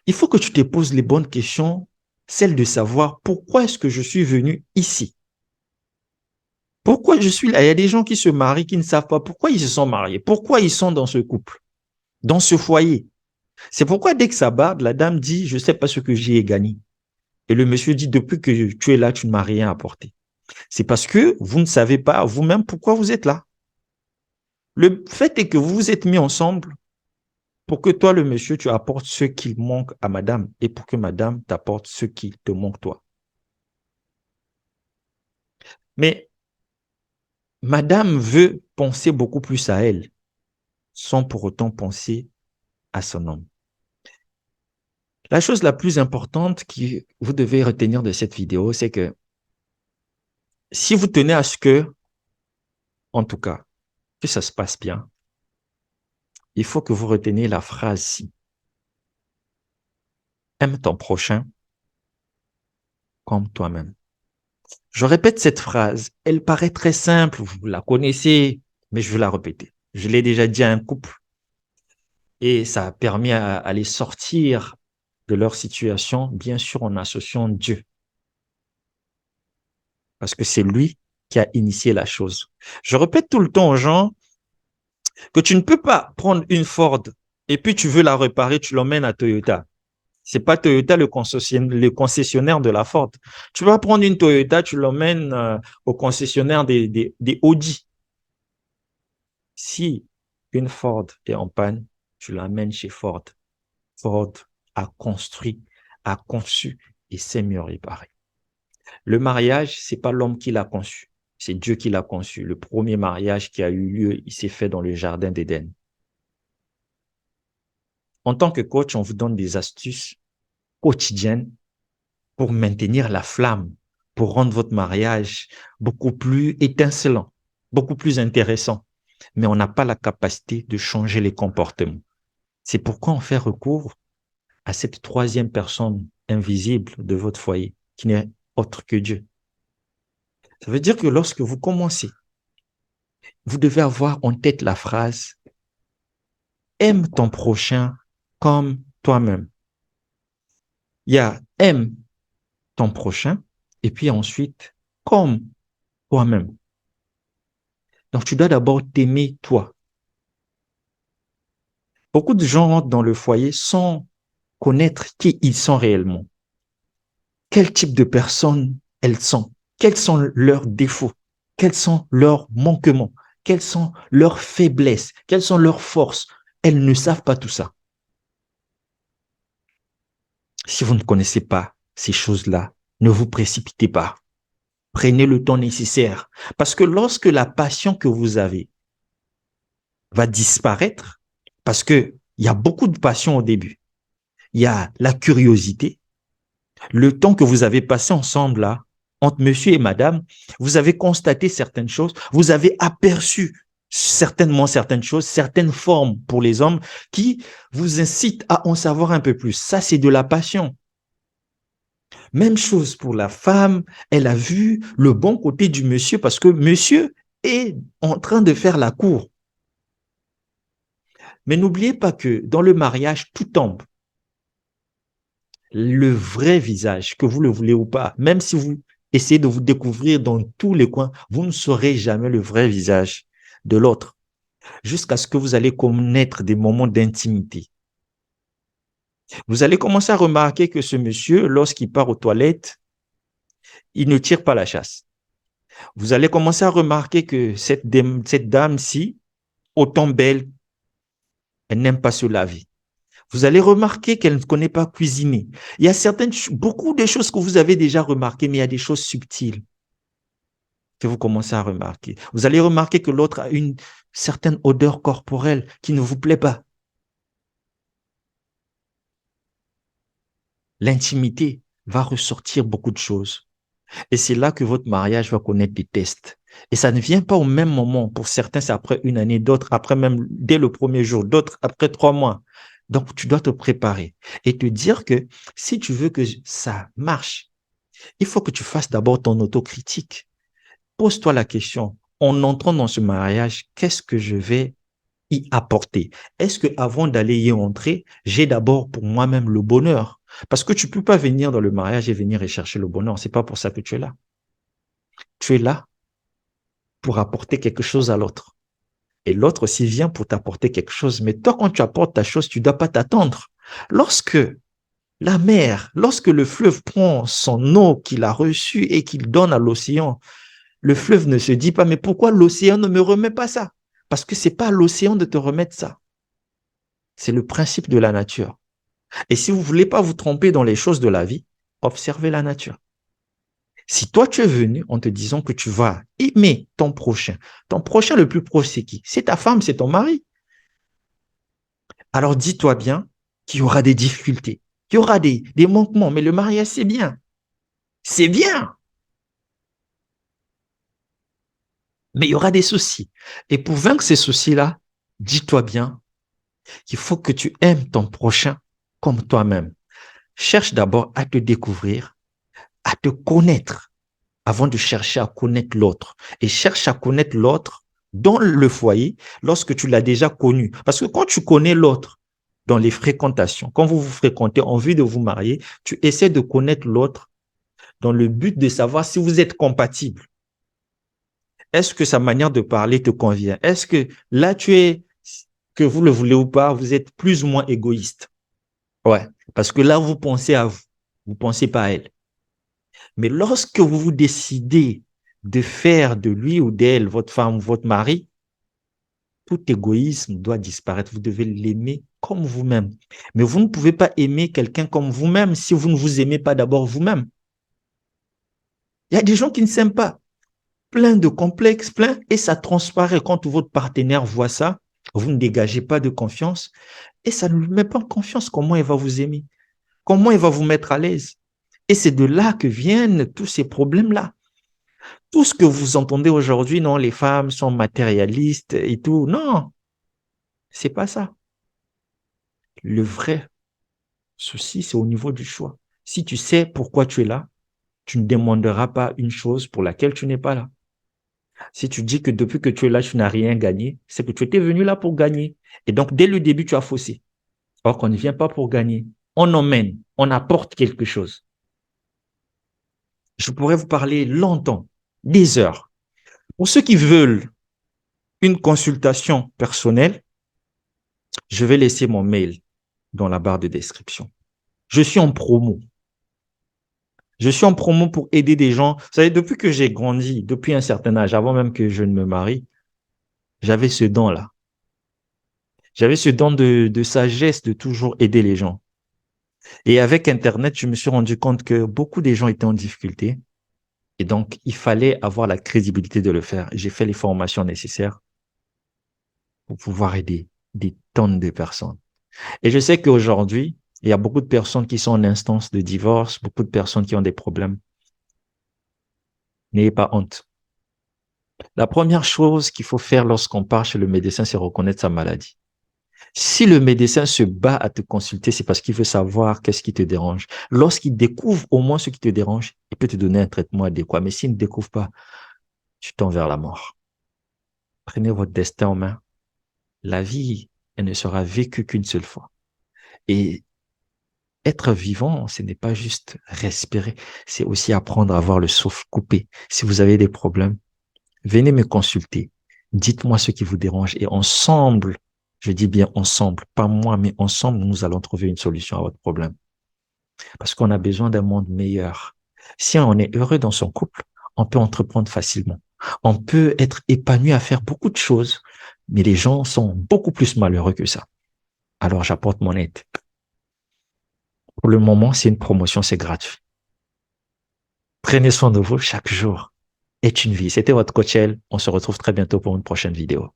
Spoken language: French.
Il faut que tu te poses les bonnes questions, celle de savoir pourquoi est-ce que je suis venu ici? Pourquoi je suis là? Il y a des gens qui se marient, qui ne savent pas pourquoi ils se sont mariés, pourquoi ils sont dans ce couple, dans ce foyer. C'est pourquoi dès que ça barde, la dame dit, je ne sais pas ce que j'y ai gagné. Et le monsieur dit, depuis que tu es là, tu ne m'as rien apporté. C'est parce que vous ne savez pas vous-même pourquoi vous êtes là. Le fait est que vous vous êtes mis ensemble pour que toi, le monsieur, tu apportes ce qu'il manque à madame et pour que madame t'apporte ce qui te manque toi. Mais madame veut penser beaucoup plus à elle sans pour autant penser à son homme. La chose la plus importante que vous devez retenir de cette vidéo, c'est que si vous tenez à ce que, en tout cas, que ça se passe bien, il faut que vous reteniez la phrase-ci. Aime ton prochain comme toi-même. Je répète cette phrase. Elle paraît très simple, vous la connaissez, mais je vais la répéter. Je l'ai déjà dit à un couple et ça a permis à les sortir de leur situation, bien sûr en associant Dieu, parce que c'est lui qui a initié la chose. Je répète tout le temps aux gens que tu ne peux pas prendre une Ford et puis tu veux la réparer, tu l'emmènes à Toyota. C'est pas Toyota le concessionnaire de la Ford. Tu vas prendre une Toyota, tu l'emmènes au concessionnaire des Audi. Si une Ford est en panne, tu l'amènes chez Ford. Ford a construit, a conçu et sait mieux réparer. Le mariage, c'est pas l'homme qui l'a conçu, c'est Dieu qui l'a conçu. Le premier mariage qui a eu lieu, il s'est fait dans le jardin d'Éden. En tant que coach, on vous donne des astuces quotidiennes pour maintenir la flamme, pour rendre votre mariage beaucoup plus étincelant, beaucoup plus intéressant. Mais on n'a pas la capacité de changer les comportements. C'est pourquoi on fait recours à cette troisième personne invisible de votre foyer, qui n'est autre que Dieu. Ça veut dire que lorsque vous commencez, vous devez avoir en tête la phrase « Aime ton prochain comme toi-même ». Il y a « Aime ton prochain » et puis ensuite « Comme toi-même ». Donc, tu dois d'abord t'aimer toi. Beaucoup de gens rentrent dans le foyer sans connaître qui ils sont réellement. Quel type de personnes elles sont? Quels sont leurs défauts? Quels sont leurs manquements? Quelles sont leurs faiblesses? Quelles sont leurs forces? Elles ne savent pas tout ça. Si vous ne connaissez pas ces choses-là, ne vous précipitez pas. Prenez le temps nécessaire. Parce que lorsque la passion que vous avez va disparaître, parce qu'il y a beaucoup de passion au début, il y a la curiosité, le temps que vous avez passé ensemble là, entre monsieur et madame, vous avez constaté certaines choses, vous avez aperçu certainement certaines choses, certaines formes pour les hommes qui vous incitent à en savoir un peu plus. Ça, c'est de la passion. Même chose pour la femme, elle a vu le bon côté du monsieur parce que monsieur est en train de faire la cour. Mais n'oubliez pas que dans le mariage, tout tombe. Le vrai visage, que vous le voulez ou pas, même si vous essayez de vous découvrir dans tous les coins, vous ne saurez jamais le vrai visage de l'autre jusqu'à ce que vous allez connaître des moments d'intimité. Vous allez commencer à remarquer que ce monsieur, lorsqu'il part aux toilettes, il ne tire pas la chasse. Vous allez commencer à remarquer que cette dame-ci, autant belle, elle n'aime pas se laver. Vous allez remarquer qu'elle ne connaît pas cuisiner. Il y a beaucoup de choses que vous avez déjà remarquées, mais il y a des choses subtiles que vous commencez à remarquer. Vous allez remarquer que l'autre a une certaine odeur corporelle qui ne vous plaît pas. L'intimité va ressortir beaucoup de choses. Et c'est là que votre mariage va connaître des tests. Et ça ne vient pas au même moment. Pour certains, c'est après une année, d'autres après même dès le premier jour, d'autres après 3 mois. Donc, tu dois te préparer et te dire que si tu veux que ça marche, il faut que tu fasses d'abord ton autocritique. Pose-toi la question, en entrant dans ce mariage, qu'est-ce que je vais y apporter? Est-ce que avant d'aller y entrer, j'ai d'abord pour moi-même le bonheur? Parce que tu peux pas venir dans le mariage et venir et chercher le bonheur. C'est pas pour ça que tu es là. Tu es là pour apporter quelque chose à l'autre. Et l'autre aussi vient pour t'apporter quelque chose. Mais toi, quand tu apportes ta chose, tu ne dois pas t'attendre. Lorsque la mer, lorsque le fleuve prend son eau qu'il a reçue et qu'il donne à l'océan, le fleuve ne se dit pas, mais pourquoi l'océan ne me remet pas ça? Parce que c'est pas à l'océan de te remettre ça. C'est le principe de la nature. Et si vous voulez pas vous tromper dans les choses de la vie, observez la nature. Si toi tu es venu en te disant que tu vas aimer ton prochain le plus proche c'est qui? C'est ta femme, c'est ton mari. Alors dis-toi bien qu'il y aura des difficultés, qu'il y aura des manquements, mais le mariage c'est bien. C'est bien, mais il y aura des soucis. Et pour vaincre ces soucis-là, dis-toi bien qu'il faut que tu aimes ton prochain comme toi-même. Cherche d'abord à te découvrir, à te connaître avant de chercher à connaître l'autre. Et cherche à connaître l'autre dans le foyer lorsque tu l'as déjà connu. Parce que quand tu connais l'autre dans les fréquentations, quand vous vous fréquentez en vue de vous marier, tu essaies de connaître l'autre dans le but de savoir si vous êtes compatible. Est-ce que sa manière de parler te convient? Est-ce que là, que vous le voulez ou pas, vous êtes plus ou moins égoïste? Ouais, parce que là, vous pensez à vous, vous pensez pas à elle. Mais lorsque vous vous décidez de faire de lui ou d'elle, votre femme, votre mari, tout égoïsme doit disparaître. Vous devez l'aimer comme vous-même. Mais vous ne pouvez pas aimer quelqu'un comme vous-même si vous ne vous aimez pas d'abord vous-même. Il y a des gens qui ne s'aiment pas, plein de complexes, plein, et ça transparaît quand votre partenaire voit ça. Vous ne dégagez pas de confiance et ça ne lui met pas en confiance. Comment il va vous aimer? Comment il va vous mettre à l'aise? Et c'est de là que viennent tous ces problèmes-là. Tout ce que vous entendez aujourd'hui, non, les femmes sont matérialistes et tout. Non, c'est pas ça. Le vrai souci, c'est au niveau du choix. Si tu sais pourquoi tu es là, tu ne demanderas pas une chose pour laquelle tu n'es pas là. Si tu dis que depuis que tu es là, tu n'as rien gagné, c'est que tu étais venu là pour gagner. Et donc, dès le début, tu as faussé. Or qu'on ne vient pas pour gagner. On emmène, on apporte quelque chose. Je pourrais vous parler longtemps, des heures. Pour ceux qui veulent une consultation personnelle, je vais laisser mon mail dans la barre de description. Je suis en promo. Je suis en promo pour aider des gens. Vous savez, depuis que j'ai grandi, depuis un certain âge, avant même que je ne me marie, j'avais ce don-là. J'avais ce don de sagesse de toujours aider les gens. Et avec Internet, je me suis rendu compte que beaucoup de gens étaient en difficulté. Et donc, il fallait avoir la crédibilité de le faire. J'ai fait les formations nécessaires pour pouvoir aider des tonnes de personnes. Et je sais qu'aujourd'hui, il y a beaucoup de personnes qui sont en instance de divorce, beaucoup de personnes qui ont des problèmes. N'ayez pas honte. La première chose qu'il faut faire lorsqu'on part chez le médecin, c'est reconnaître sa maladie. Si le médecin se bat à te consulter, c'est parce qu'il veut savoir qu'est-ce qui te dérange. Lorsqu'il découvre au moins ce qui te dérange, il peut te donner un traitement adéquat. Mais s'il ne découvre pas, tu tends vers la mort. Prenez votre destin en main. La vie, elle ne sera vécue qu'une seule fois. Et être vivant, ce n'est pas juste respirer, c'est aussi apprendre à avoir le souffle coupé. Si vous avez des problèmes, venez me consulter. Dites-moi ce qui vous dérange et ensemble, je dis bien ensemble, pas moi, mais ensemble, nous allons trouver une solution à votre problème. Parce qu'on a besoin d'un monde meilleur. Si on est heureux dans son couple, on peut entreprendre facilement. On peut être épanoui à faire beaucoup de choses, mais les gens sont beaucoup plus malheureux que ça. Alors j'apporte mon aide. Pour le moment, c'est une promotion, c'est gratuit. Prenez soin de vous chaque jour est une vie. C'était votre coach L. On se retrouve très bientôt pour une prochaine vidéo.